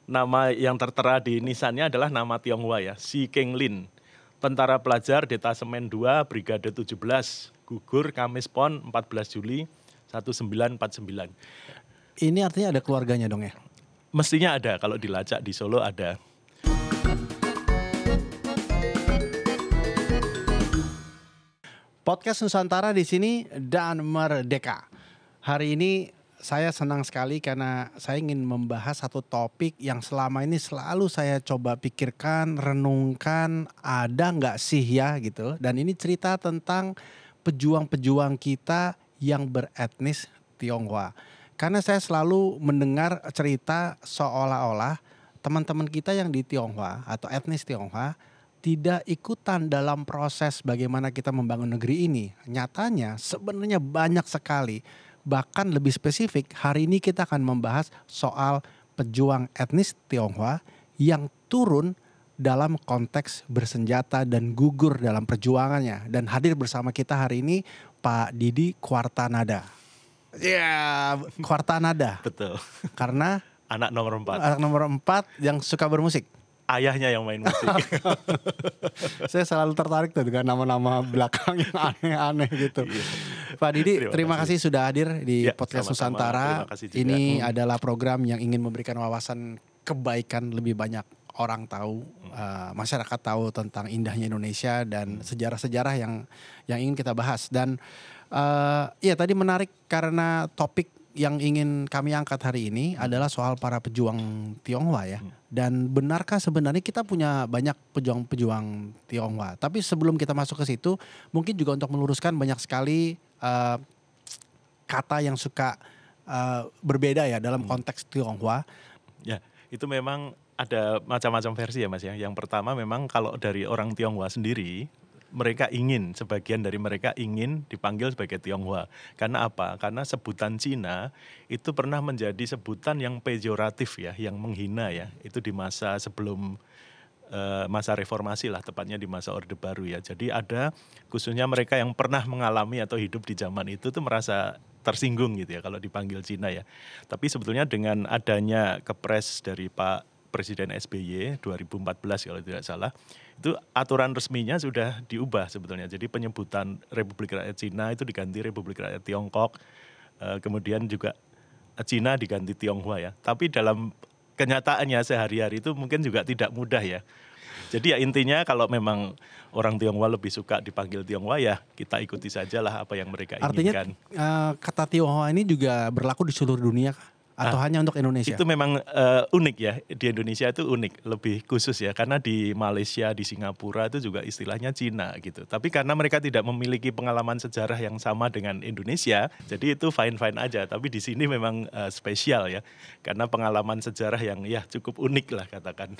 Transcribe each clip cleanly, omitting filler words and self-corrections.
Nama yang tertera di nisannya adalah nama Tionghoa ya, Si Kenglin. Tentara pelajar Detasemen 2 Brigade 17, gugur Kamis Pon 14 Juli 1949. Ini artinya ada keluarganya dong ya? Mestinya ada, kalau dilacak di Solo ada. Podcast Nusantara di sini dan merdeka. Hari ini saya senang sekali karena saya ingin membahas satu topik yang selama ini selalu saya coba pikirkan, renungkan, ada nggak sih ya gitu. Dan ini cerita tentang pejuang-pejuang kita yang beretnis Tionghoa. Karena saya selalu mendengar cerita seolah-olah teman-teman kita yang di Tionghoa atau etnis Tionghoa tidak ikutan dalam proses bagaimana kita membangun negeri ini. Nyatanya sebenarnya banyak sekali. Bahkan lebih spesifik, hari ini kita akan membahas soal pejuang etnis Tionghoa yang turun dalam konteks bersenjata dan gugur dalam perjuangannya. Dan hadir bersama kita hari ini Pak Didi Kwartanada. Ya, Kwartanada. Betul. Karena anak nomor 4. Anak nomor 4 yang suka bermusik. Ayahnya yang main musik. Saya selalu tertarik tuh dengan nama-nama belakang yang aneh-aneh gitu. Iya. Pak Didi, terima kasih sudah hadir di Podcast Nusantara. Ini adalah program yang ingin memberikan wawasan kebaikan lebih banyak orang tahu, masyarakat tahu tentang indahnya Indonesia dan sejarah-sejarah yang ingin kita bahas. Dan ya tadi menarik karena topik yang ingin kami angkat hari ini adalah soal para pejuang Tionghoa ya. Dan benarkah sebenarnya kita punya banyak pejuang-pejuang Tionghoa? Tapi sebelum kita masuk ke situ, mungkin juga untuk meluruskan banyak sekali kata yang suka berbeda ya dalam konteks Tionghoa. Ya, itu memang ada macam-macam versi ya Mas ya. Yang pertama memang kalau dari orang Tionghoa sendiri, sebagian dari mereka ingin dipanggil sebagai Tionghoa. Karena apa? Karena sebutan Cina itu pernah menjadi sebutan yang pejoratif ya, yang menghina ya. Itu di masa sebelum masa reformasi lah, tepatnya di masa Orde Baru ya. Jadi ada khususnya mereka yang pernah mengalami atau hidup di zaman itu tuh merasa tersinggung gitu ya kalau dipanggil Cina ya. Tapi sebetulnya dengan adanya kepres dari Pak Presiden SBY 2014 kalau tidak salah, itu aturan resminya sudah diubah sebetulnya. Jadi penyebutan Republik Rakyat Cina itu diganti Republik Rakyat Tiongkok, kemudian juga Cina diganti Tionghoa ya. Tapi dalam kenyataannya sehari-hari itu mungkin juga tidak mudah ya. Jadi ya intinya kalau memang orang Tionghoa lebih suka dipanggil Tionghoa ya kita ikuti sajalah apa yang mereka inginkan. Artinya kata Tionghoa ini juga berlaku di seluruh dunia atau hanya untuk Indonesia? Itu memang unik ya, di Indonesia itu unik, lebih khusus ya, karena di Malaysia, di Singapura itu juga istilahnya Cina gitu. Tapi karena mereka tidak memiliki pengalaman sejarah yang sama dengan Indonesia, jadi itu fine-fine aja. Tapi di sini memang spesial ya, karena pengalaman sejarah yang ya cukup unik lah katakan.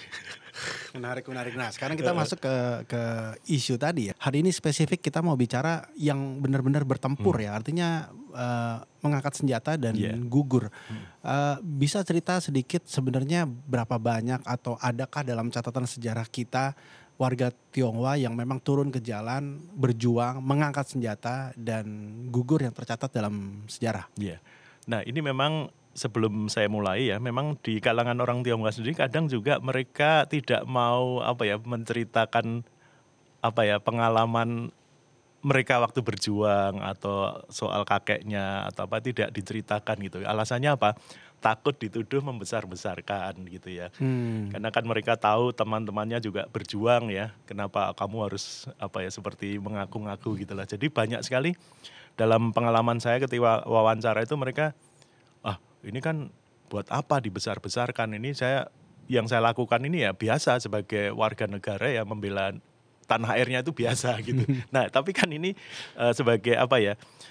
Menarik. Nah sekarang kita masuk ke isu tadi ya. Hari ini spesifik kita mau bicara yang benar-benar bertempur ya, artinya mengangkat senjata dan gugur. Bisa cerita sedikit sebenarnya berapa banyak atau adakah dalam catatan sejarah kita warga Tionghoa yang memang turun ke jalan, berjuang, mengangkat senjata dan gugur yang tercatat dalam sejarah? Iya. Nah ini memang sebelum saya mulai ya, memang di kalangan orang Tionghoa sendiri kadang juga mereka tidak mau menceritakan pengalaman mereka waktu berjuang atau soal kakeknya atau apa tidak diceritakan gitu. Alasannya apa? Takut dituduh membesar-besarkan gitu ya. Karena kan mereka tahu teman-temannya juga berjuang ya. Kenapa kamu harus seperti mengaku-ngaku gitulah. Jadi banyak sekali dalam pengalaman saya ketika wawancara itu mereka, ini kan buat apa dibesar-besarkan? Ini yang saya lakukan ini ya biasa sebagai warga negara ya, membela tanah airnya itu biasa gitu. Nah, tapi kan ini sebagai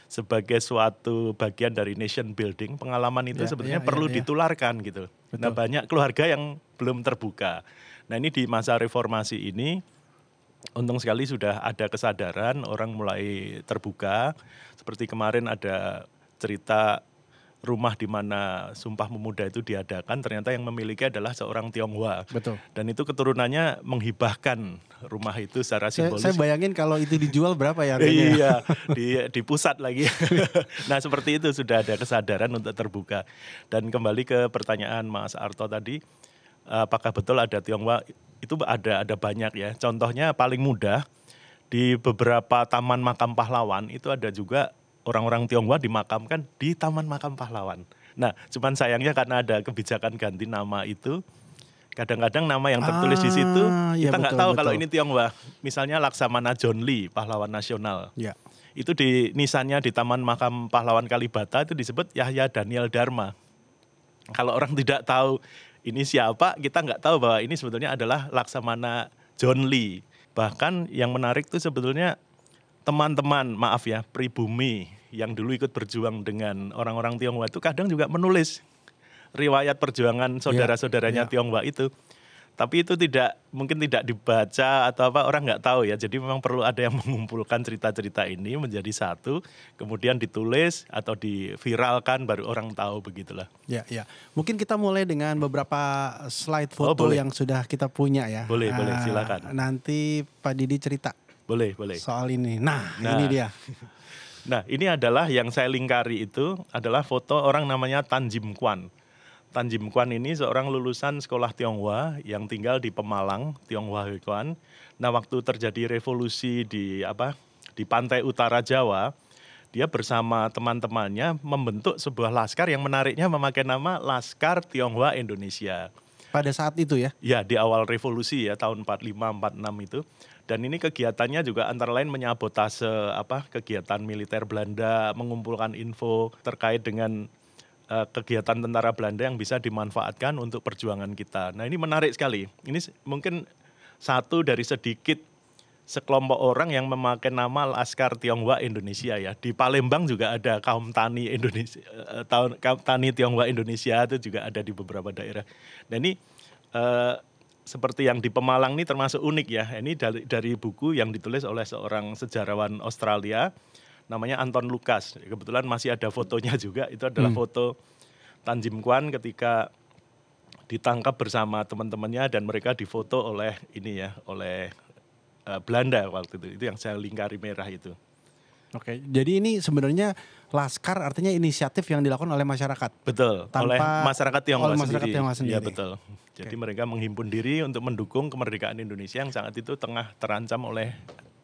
sebagai suatu bagian dari nation building, pengalaman itu sebenarnya perlu ditularkan gitu. Betul. Nah, banyak keluarga yang belum terbuka. Nah, ini di masa reformasi ini untung sekali sudah ada kesadaran, orang mulai terbuka. Seperti kemarin ada cerita rumah di mana Sumpah Pemuda itu diadakan, ternyata yang memiliki adalah seorang Tionghoa. Betul. Dan itu keturunannya menghibahkan rumah itu secara simbolis. Saya bayangin kalau itu dijual berapa ya harganya? Iya, di pusat lagi. Nah seperti itu sudah ada kesadaran untuk terbuka. Dan kembali ke pertanyaan Mas Arto tadi, apakah betul ada Tionghoa, itu ada banyak ya. Contohnya paling mudah, di beberapa taman makam pahlawan itu ada juga orang-orang Tionghoa dimakamkan di taman makam pahlawan. Nah, cuman sayangnya karena ada kebijakan ganti nama itu, kadang-kadang nama yang tertulis di situ Ya kita nggak betul tahu kalau betul. ini Tionghoa. Misalnya Laksamana John Lee, pahlawan nasional. Ya. Itu di nisannya di Taman Makam Pahlawan Kalibata itu disebut Yahya Daniel Dharma. Kalau orang tidak tahu ini siapa, kita nggak tahu bahwa ini sebetulnya adalah Laksamana John Lee. Bahkan yang menarik itu sebetulnya teman-teman, maaf ya, pribumi yang dulu ikut berjuang dengan orang-orang Tionghoa itu kadang juga menulis riwayat perjuangan saudara-saudaranya ya. Tionghoa itu. Tapi itu mungkin tidak dibaca atau apa, orang nggak tahu ya. Jadi memang perlu ada yang mengumpulkan cerita-cerita ini menjadi satu, kemudian ditulis atau diviralkan baru orang tahu, begitulah. Ya, ya. Mungkin kita mulai dengan beberapa slide foto boleh. yang sudah kita punya ya. Boleh, silakan. Nanti Pak Didi cerita. Boleh. Soal ini. Nah, ini dia. Nah, ini adalah yang saya lingkari itu adalah foto orang namanya Tan Jim Kwan. Tan Jim Kwan ini seorang lulusan sekolah Tionghoa yang tinggal di Pemalang, Tionghoa Huikuan. Nah, waktu terjadi revolusi di pantai utara Jawa, dia bersama teman-temannya membentuk sebuah laskar yang menariknya memakai nama Laskar Tionghoa Indonesia. Pada saat itu ya? Ya, di awal revolusi ya, tahun 45-46 itu. Dan ini kegiatannya juga antara lain menyabotase kegiatan militer Belanda, mengumpulkan info terkait dengan kegiatan tentara Belanda yang bisa dimanfaatkan untuk perjuangan kita. Nah, ini menarik sekali. Ini mungkin satu dari sedikit sekelompok orang yang memakai nama Laskar Tionghoa Indonesia ya. Di Palembang juga ada kaum tani Indonesia, kaum tani Tionghoa Indonesia itu juga ada di beberapa daerah. Nah, ini seperti yang di Pemalang ini termasuk unik ya. Ini dari buku yang ditulis oleh seorang sejarawan Australia, namanya Anton Lucas. Kebetulan masih ada fotonya juga. Itu adalah foto Tan Jim Kwan ketika ditangkap bersama teman-temannya dan mereka difoto oleh Belanda waktu itu. Itu yang saya lingkari merah itu. Oke, jadi ini sebenarnya laskar artinya inisiatif yang dilakukan oleh masyarakat. Betul, oleh masyarakat Tionghoa sendiri. Ya, betul. Jadi mereka menghimpun diri untuk mendukung kemerdekaan Indonesia yang saat itu tengah terancam oleh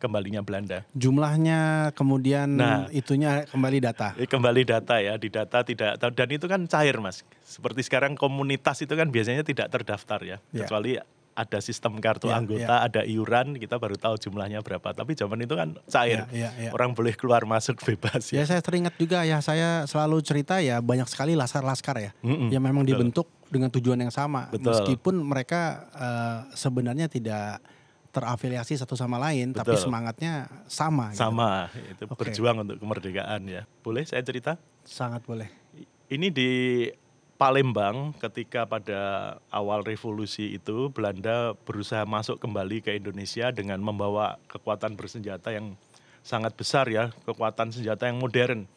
kembalinya Belanda. Jumlahnya kemudian itunya kembali data. Kembali data ya, didata tidak, dan itu kan cair Mas. Seperti sekarang komunitas itu kan biasanya tidak terdaftar ya. Kecuali ada sistem kartu anggota, ada iuran, kita baru tahu jumlahnya berapa. Tapi zaman itu kan cair, orang boleh keluar masuk bebas. Ya, saya teringat juga ya, saya selalu cerita ya banyak sekali laskar-laskar ya, yang memang dibentuk dengan tujuan yang sama. Meskipun mereka sebenarnya tidak terafiliasi satu sama lain, tapi semangatnya sama. Sama, itu berjuang untuk kemerdekaan ya. Boleh saya cerita? Sangat boleh. Ini di Palembang ketika pada awal revolusi itu Belanda berusaha masuk kembali ke Indonesia dengan membawa kekuatan bersenjata yang sangat besar ya, kekuatan senjata yang modern.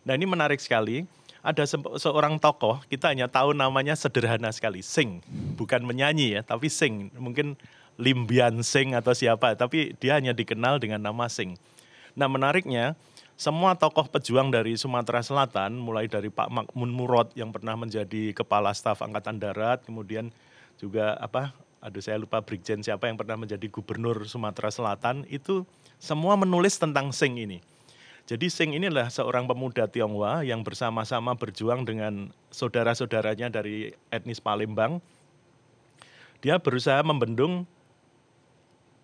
Nah, ini menarik sekali. Ada seorang tokoh, kita hanya tahu namanya sederhana sekali, Sing. Bukan menyanyi ya, tapi Sing. Mungkin Lim Bian Sing atau siapa, tapi dia hanya dikenal dengan nama Sing. Nah, menariknya, semua tokoh pejuang dari Sumatera Selatan, mulai dari Pak Makmun Murad yang pernah menjadi Kepala Staf Angkatan Darat, kemudian juga saya lupa Brigjen siapa yang pernah menjadi Gubernur Sumatera Selatan, itu semua menulis tentang Sing ini. Jadi Sing ini adalah seorang pemuda Tionghoa yang bersama-sama berjuang dengan saudara-saudaranya dari etnis Palembang. Dia berusaha membendung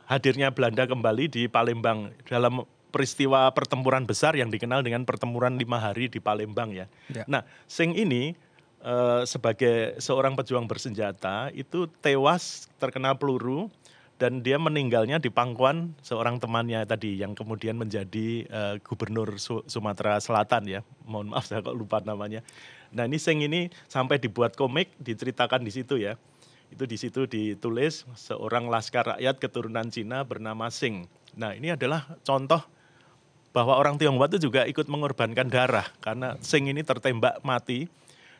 hadirnya Belanda kembali di Palembang dalam peristiwa pertempuran besar yang dikenal dengan pertempuran 5 hari di Palembang ya. Nah, Sing ini sebagai seorang pejuang bersenjata itu tewas terkena peluru dan dia meninggalnya di pangkuan seorang temannya tadi yang kemudian menjadi Gubernur Sumatera Selatan ya. Mohon maaf saya kok lupa namanya. Nah, ini Sing ini sampai dibuat komik, diceritakan di situ ya. Itu di situ ditulis seorang laskar rakyat keturunan Cina bernama Sing. Nah, ini adalah contoh bahwa orang Tionghoa itu juga ikut mengorbankan darah karena Sing ini tertembak mati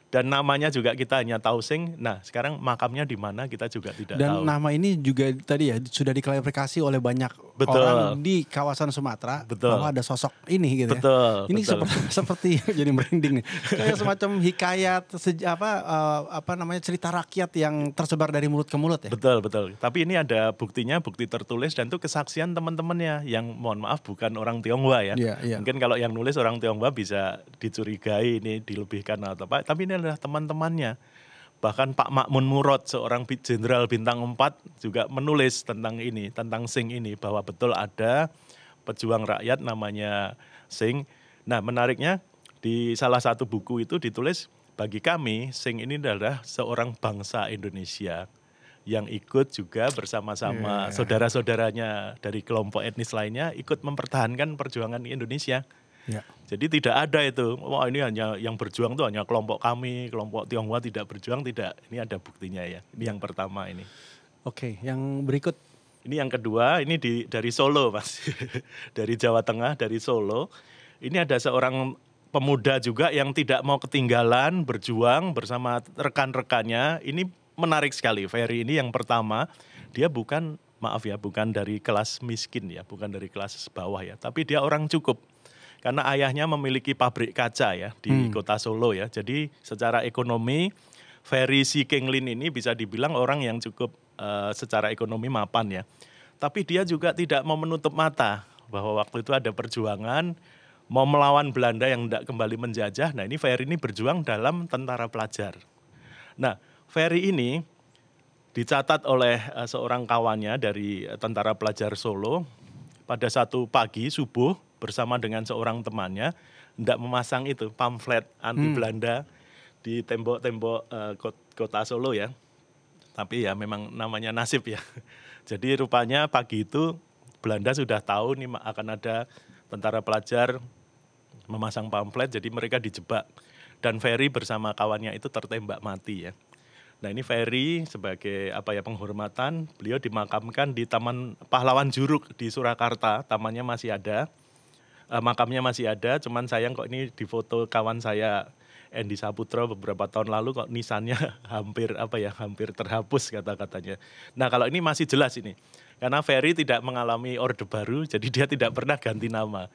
Dan namanya juga kita hanya tahu Sing. Nah, sekarang makamnya di mana kita juga tidak Dan tahu. nama ini juga tadi ya sudah diklarifikasi oleh banyak Betul. orang di kawasan Sumatera Betul. bahwa ada sosok ini gitu ya. Betul. Ini betul. seperti jadi merinding nih. Kayak semacam hikayat apa namanya cerita rakyat yang tersebar dari mulut ke mulut ya. Betul. Tapi ini ada buktinya, bukti tertulis dan itu kesaksian teman-temannya yang mohon maaf bukan orang Tionghoa ya. Iya. Mungkin kalau yang nulis orang Tionghoa bisa dicurigai ini dilebihkan atau apa. Tapi ini adalah teman-temannya. Bahkan Pak Makmun Murad, seorang jenderal bintang 4 juga menulis tentang ini, tentang Sing ini, bahwa betul ada pejuang rakyat namanya Sing. Nah, menariknya di salah satu buku itu ditulis, bagi kami Sing ini adalah seorang bangsa Indonesia yang ikut juga bersama-sama saudara-saudaranya dari kelompok etnis lainnya ikut mempertahankan perjuangan Indonesia. Ya. Jadi tidak ada itu, wah ini hanya yang berjuang itu hanya kelompok kami, kelompok Tionghoa tidak berjuang, tidak. Ini ada buktinya ya. Ini yang pertama ini. Oke, yang berikut. Ini yang kedua, ini dari Solo Mas. Dari Jawa Tengah, dari Solo. Ini ada seorang pemuda juga yang tidak mau ketinggalan berjuang bersama rekan-rekannya. Ini menarik sekali. Ferry ini yang pertama, dia bukan dari kelas miskin ya, bukan dari kelas bawah ya, tapi dia orang cukup. Karena ayahnya memiliki pabrik kaca ya di kota Solo ya. Jadi secara ekonomi Ferry Si Kenglin ini bisa dibilang orang yang cukup secara ekonomi mapan ya. Tapi dia juga tidak mau menutup mata bahwa waktu itu ada perjuangan mau melawan Belanda yang tidak kembali menjajah. Nah ini Ferry ini berjuang dalam tentara pelajar. Nah Ferry ini dicatat oleh seorang kawannya dari tentara pelajar Solo pada satu pagi subuh bersama dengan seorang temannya hendak memasang itu pamflet anti Belanda di tembok-tembok kota Solo ya. Tapi ya memang namanya nasib ya. Jadi rupanya pagi itu Belanda sudah tahu nih akan ada tentara pelajar memasang pamflet, jadi mereka dijebak. Dan Ferry bersama kawannya itu tertembak mati ya. Nah ini Ferry sebagai penghormatan, beliau dimakamkan di Taman Pahlawan Juruk di Surakarta, tamannya masih ada. Makamnya masih ada, cuman sayang kok ini difoto kawan saya Endi Saputro beberapa tahun lalu kok nisannya hampir terhapus kata-katanya. Nah kalau ini masih jelas ini, karena Ferry tidak mengalami orde baru, jadi dia tidak pernah ganti nama.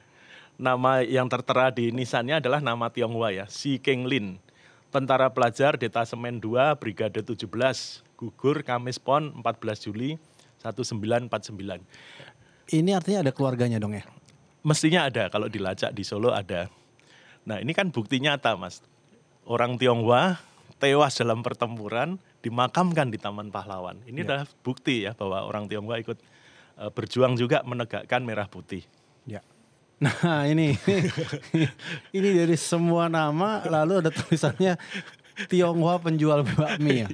Nama yang tertera di nisannya adalah nama Tionghoa ya, Si Kenglin, tentara pelajar Detasemen 2 Brigade 17, gugur Kamis Pon 14 Juli 1949. Ini artinya ada keluarganya dong ya? Mestinya ada, kalau dilacak di Solo ada. Nah ini kan bukti nyata Mas. Orang Tionghoa tewas dalam pertempuran, dimakamkan di Taman Pahlawan. Ini adalah bukti ya bahwa orang Tionghoa ikut berjuang juga menegakkan merah putih. Ya. Nah ini dari semua nama lalu ada tulisannya Tionghoa penjual bakmi ya.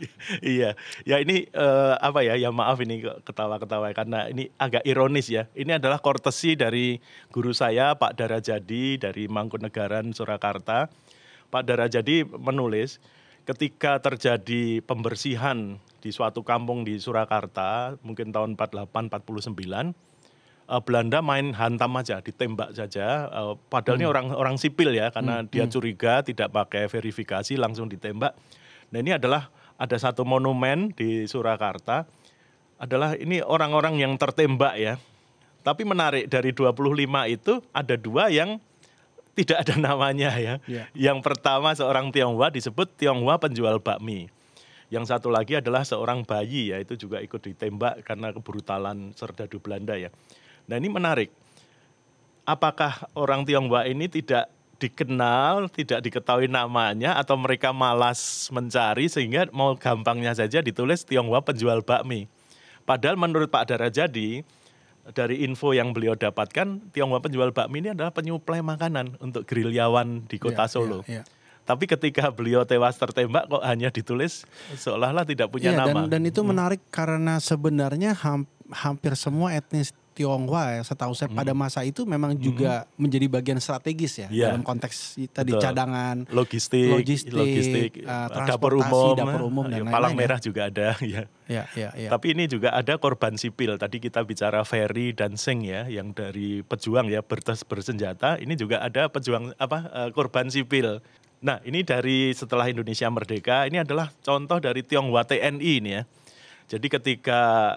Iya, ya ini ya maaf ini ketawa-ketawa karena ini agak ironis ya. Ini adalah courtesy dari guru saya Pak Darajadi dari Mangkunegaran Surakarta. Pak Darajadi menulis ketika terjadi pembersihan di suatu kampung di Surakarta mungkin tahun 48-49, Belanda main hantam aja, ditembak saja. Padahal ini orang sipil ya, karena dia curiga tidak pakai verifikasi langsung ditembak. Nah ini adalah ada satu monumen di Surakarta, adalah ini orang-orang yang tertembak ya. Tapi menarik dari 25 itu ada 2 yang tidak ada namanya ya. Yang pertama seorang Tionghoa disebut Tionghoa penjual bakmi. Yang satu lagi adalah seorang bayi ya, itu juga ikut ditembak karena kebrutalan serdadu Belanda ya. Nah ini menarik, apakah orang Tionghoa ini tidak dikenal, tidak diketahui namanya, atau mereka malas mencari sehingga mau gampangnya saja ditulis Tionghoa penjual bakmi. Padahal menurut Pak Darajadi, dari info yang beliau dapatkan, Tionghoa penjual bakmi ini adalah penyuplai makanan untuk gerilyawan di kota Solo. Tapi ketika beliau tewas tertembak kok hanya ditulis seolah-olah tidak punya nama. Dan itu menarik karena sebenarnya hampir semua etnis Tionghoa ya, setahu saya pada masa itu memang juga menjadi bagian strategis ya dalam konteks tadi cadangan, logistik, dapur umum dan lain-lain. Palang Merah juga ada ya. Tapi ini juga ada korban sipil. Tadi kita bicara Ferry dan Sing ya, yang dari pejuang ya bersenjata. Ini juga ada korban sipil. Nah, ini dari setelah Indonesia merdeka, ini adalah contoh dari Tionghoa TNI ini ya. Jadi ketika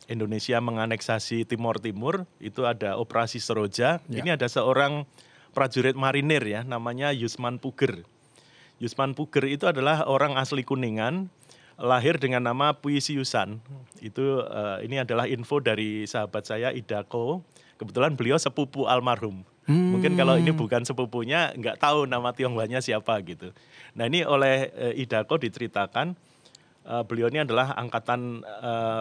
Indonesia menganeksasi Timor Timur, itu ada Operasi Seroja. Ya. Ini ada seorang prajurit marinir ya, namanya Yusman Puger. Yusman Puger itu adalah orang asli Kuningan, lahir dengan nama Puisiusan. Itu ini adalah info dari sahabat saya Idako. Kebetulan beliau sepupu almarhum. Mungkin kalau ini bukan sepupunya, nggak tahu nama Tionghoanya siapa gitu. Nah ini oleh Idako diceritakan, beliau ini adalah angkatan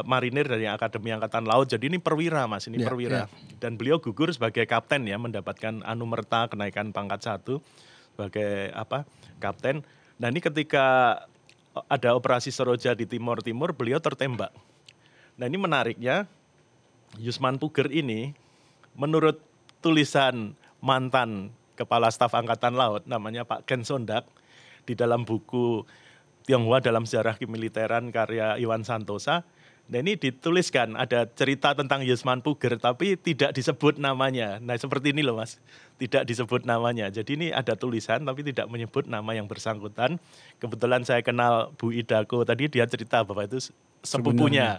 marinir dari Akademi Angkatan Laut. Jadi ini perwira mas, ini perwira. Dan beliau gugur sebagai kapten ya, mendapatkan anumerta kenaikan pangkat 1 sebagai kapten. Nah ini ketika ada operasi Seroja di Timor Timur, beliau tertembak. Nah ini menariknya, Yusman Puger ini menurut tulisan mantan Kepala Staf Angkatan Laut namanya Pak Ken Sondak di dalam buku Tionghoa dalam Sejarah Kemiliteran karya Iwan Santosa. Nah ini dituliskan ada cerita tentang Yusman Puger tapi tidak disebut namanya. Nah seperti ini loh mas, tidak disebut namanya. Jadi ini ada tulisan tapi tidak menyebut nama yang bersangkutan. Kebetulan saya kenal Bu Idako tadi, dia cerita bahwa itu sepupunya.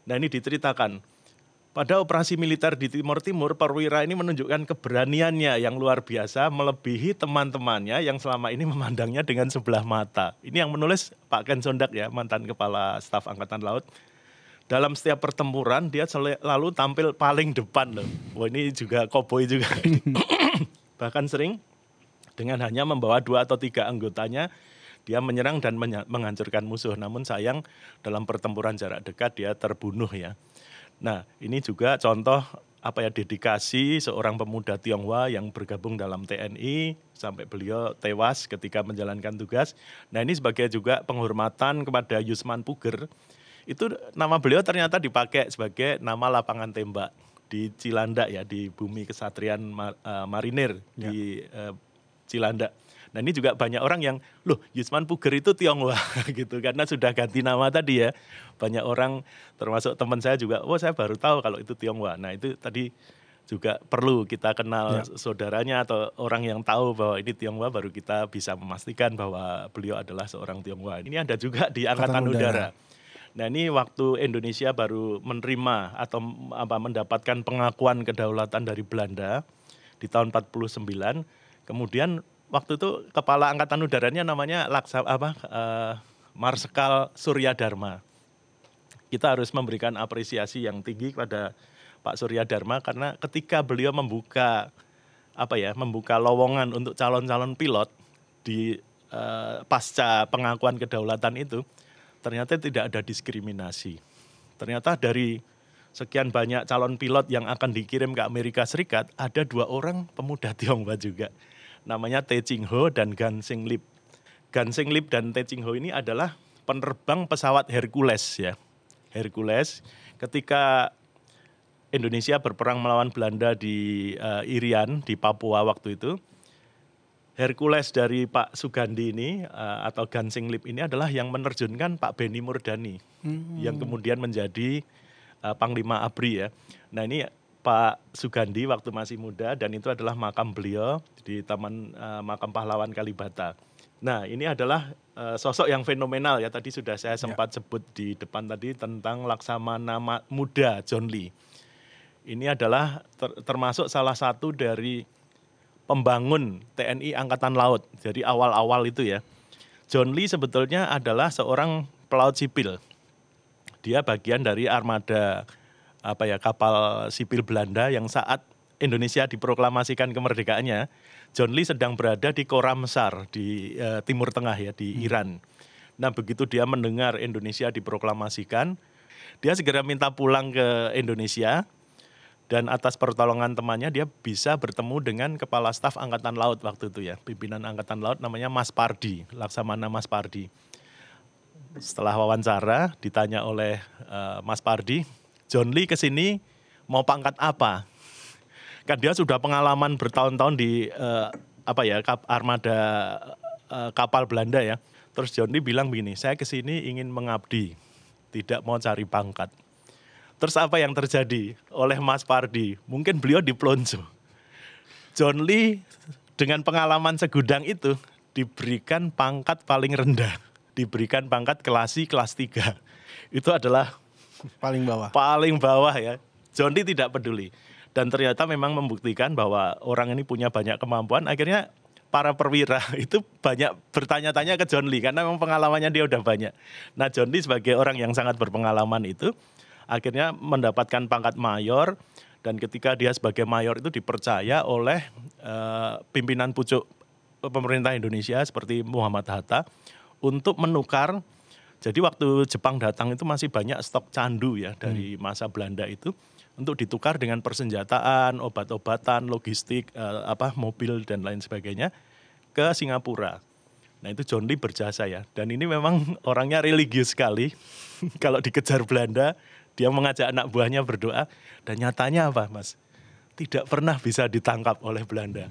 Nah ini diceritakan. Pada operasi militer di Timor Timur, perwira ini menunjukkan keberaniannya yang luar biasa melebihi teman-temannya yang selama ini memandangnya dengan sebelah mata. Ini yang menulis Pak Ken Sondak ya, mantan Kepala Staf Angkatan Laut. Dalam setiap pertempuran dia selalu tampil paling depan loh. Wah ini juga koboi juga. Bahkan sering dengan hanya membawa 2 atau 3 anggotanya, dia menyerang dan menghancurkan musuh. Namun sayang dalam pertempuran jarak dekat dia terbunuh ya. Nah, ini juga contoh dedikasi seorang pemuda Tionghoa yang bergabung dalam TNI sampai beliau tewas ketika menjalankan tugas. Nah, ini sebagai juga penghormatan kepada Yusman Puger. Itu nama beliau ternyata dipakai sebagai nama lapangan tembak di Cilandak ya, di bumi kesatrian marinir di Cilandak. Nah ini juga banyak orang yang, loh Yusman Puger itu Tionghoa gitu, karena sudah ganti nama tadi ya. Banyak orang termasuk teman saya juga, saya baru tahu kalau itu Tionghoa. Nah itu tadi juga perlu kita kenal saudaranya atau orang yang tahu bahwa ini Tionghoa, baru kita bisa memastikan bahwa beliau adalah seorang Tionghoa. Ini ada juga di Angkatan Udara. Nah ini waktu Indonesia baru menerima atau mendapatkan pengakuan kedaulatan dari Belanda di tahun 49, kemudian waktu itu Kepala Angkatan Udaranya namanya Marsikal Surya Dharma. Kita harus memberikan apresiasi yang tinggi kepada Pak Surya Dharma karena ketika beliau membuka lowongan untuk calon-calon pilot di pasca pengakuan kedaulatan itu, ternyata tidak ada diskriminasi. Ternyata dari sekian banyak calon pilot yang akan dikirim ke Amerika Serikat, ada 2 orang pemuda Tionghoa juga. Namanya Te Ching Ho dan Gan Sing Lip. Gan Sing Lip dan Te Ching Ho ini adalah penerbang pesawat Hercules ya. Hercules ketika Indonesia berperang melawan Belanda di Irian di Papua waktu itu. Hercules dari Pak Sugandi ini atau Gan Sing Lip ini adalah yang menerjunkan Pak Beni Murdani yang kemudian menjadi Panglima ABRI ya. Nah ini Pak Sugandi waktu masih muda dan itu adalah makam beliau di Taman Makam Pahlawan Kalibata. Nah ini adalah sosok yang fenomenal ya, tadi sudah saya sempat sebut di depan tadi tentang Laksamana Muda John Lee. Ini adalah termasuk salah satu dari pembangun TNI Angkatan Laut, jadi awal-awal itu ya. John Lee sebetulnya adalah seorang pelaut sipil. Dia bagian dari armada kapal sipil Belanda yang saat Indonesia diproklamasikan kemerdekaannya, John Lee sedang berada di Koramsar di Timur Tengah ya, di Iran. Nah begitu dia mendengar Indonesia diproklamasikan, dia segera minta pulang ke Indonesia dan atas pertolongan temannya dia bisa bertemu dengan Kepala Staf Angkatan Laut waktu itu ya, pimpinan Angkatan Laut namanya Mas Pardi, Laksamana Mas Pardi. Setelah wawancara ditanya oleh Mas Pardi, John Lee kesini mau pangkat apa? Kan dia sudah pengalaman bertahun-tahun di armada kapal Belanda ya. Terus John Lee bilang begini, saya kesini ingin mengabdi, tidak mau cari pangkat. Terus apa yang terjadi oleh Mas Pardi? Mungkin beliau diplonjo. John Lee dengan pengalaman segudang itu, diberikan pangkat paling rendah, diberikan pangkat kelasi kelas 3. Itu adalah Paling bawah. paling bawah ya. John Lee tidak peduli. Dan ternyata memang membuktikan bahwa orang ini punya banyak kemampuan. Akhirnya para perwira itu banyak bertanya-tanya ke John Lee karena memang pengalamannya dia udah banyak. Nah, John Lee sebagai orang yang sangat berpengalaman itu akhirnya mendapatkan pangkat mayor, dan ketika dia sebagai mayor itu dipercaya oleh pimpinan pucuk pemerintah Indonesia seperti Muhammad Hatta untuk menukar. Jadi waktu Jepang datang itu masih banyak stok candu ya dari masa Belanda itu untuk ditukar dengan persenjataan, obat-obatan, logistik, mobil dan lain sebagainya ke Singapura. Nah itu John Lee berjasa ya. Dan ini memang orangnya religius sekali. Kalau dikejar Belanda, dia mengajak anak buahnya berdoa. Dan nyatanya apa Mas? Tidak pernah bisa ditangkap oleh Belanda.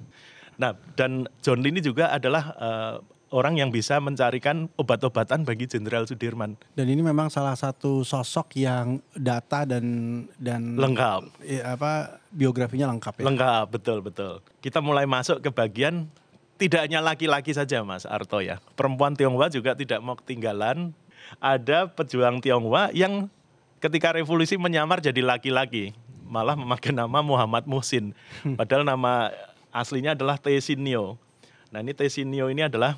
Nah dan John Lee ini juga adalah orang yang bisa mencarikan obat-obatan bagi Jenderal Sudirman. Dan ini memang salah satu sosok yang data dan Lengkap. Biografinya lengkap ya. Lengkap, betul. Kita mulai masuk ke bagian tidak hanya laki-laki saja Mas Arto ya. Perempuan Tionghoa juga tidak mau ketinggalan. Ada pejuang Tionghoa yang ketika revolusi menyamar jadi laki-laki. Malah memakai nama Muhammad Muhsin. Padahal nama aslinya adalah Te Sin Nio. Nah ini Te Sin Nio ini adalah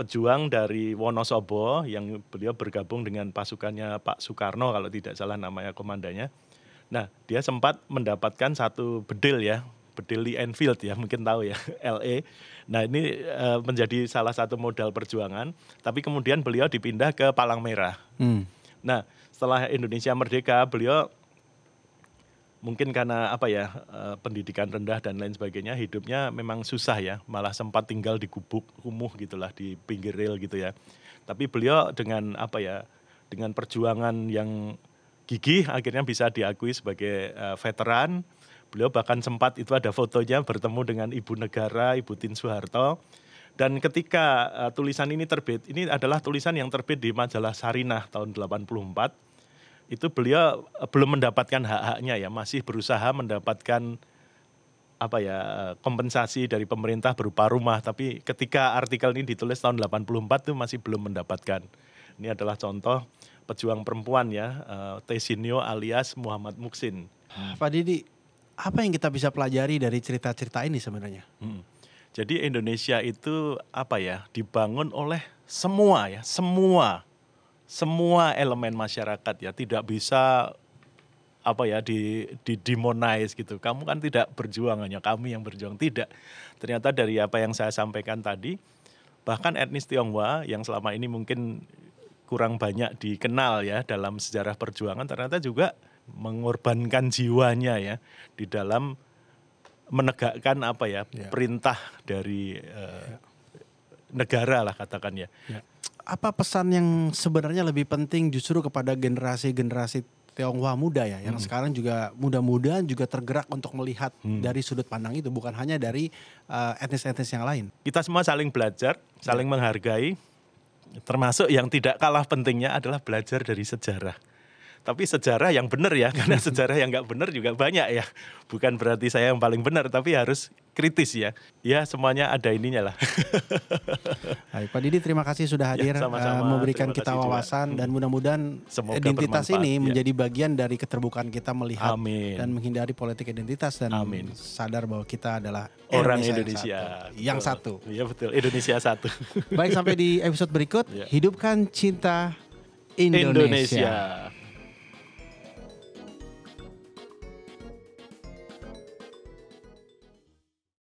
pejuang dari Wonosobo yang beliau bergabung dengan pasukannya Pak Soekarno kalau tidak salah namanya komandannya. Nah dia sempat mendapatkan satu bedil ya, bedil Lee Enfield ya mungkin tahu ya, LE. Nah ini menjadi salah satu modal perjuangan, tapi kemudian beliau dipindah ke Palang Merah. Nah setelah Indonesia merdeka beliau mungkin karena pendidikan rendah dan lain sebagainya, hidupnya memang susah ya, malah sempat tinggal di gubuk kumuh gitulah di pinggir rel gitu ya. Tapi beliau dengan dengan perjuangan yang gigih akhirnya bisa diakui sebagai veteran. Beliau bahkan sempat itu ada fotonya bertemu dengan Ibu Negara, Ibu Tien Soeharto. Dan ketika tulisan ini terbit, ini adalah tulisan yang terbit di majalah Sarinah tahun 84. Itu beliau belum mendapatkan hak-haknya ya, masih berusaha mendapatkan kompensasi dari pemerintah berupa rumah, tapi ketika artikel ini ditulis tahun 84 itu masih belum mendapatkan. Ini adalah contoh pejuang perempuan ya, Te Sin Nio alias Muhammad Muhsin. Pak Didi, apa yang kita bisa pelajari dari cerita-cerita ini sebenarnya? Jadi Indonesia itu dibangun oleh semua elemen masyarakat ya, tidak bisa demonize gitu. Kamu kan tidak berjuang, hanya kami yang berjuang, tidak. Ternyata dari apa yang saya sampaikan tadi, bahkan etnis Tionghoa yang selama ini mungkin kurang banyak dikenal ya dalam sejarah perjuangan, ternyata juga mengorbankan jiwanya ya di dalam menegakkan perintah dari negara lah katakan ya. Apa pesan yang sebenarnya lebih penting justru kepada generasi-generasi Tionghoa muda ya, yang sekarang juga mudah-mudahan juga tergerak untuk melihat dari sudut pandang itu, bukan hanya dari etnis-etnis yang lain. Kita semua saling belajar, saling menghargai, termasuk yang tidak kalah pentingnya adalah belajar dari sejarah. Tapi sejarah yang benar ya, karena sejarah yang nggak benar juga banyak ya. Bukan berarti saya yang paling benar, tapi harus kritis ya. Ya semuanya ada ininya lah. Baik, Pak Didi terima kasih sudah hadir, memberikan kita wawasan dan mudah-mudahan identitas ini menjadi bagian dari keterbukaan kita melihat dan menghindari politik identitas dan sadar bahwa kita adalah orang Indonesia yang satu. Iya betul, Indonesia satu. Baik, sampai di episode berikut, hidupkan cinta Indonesia.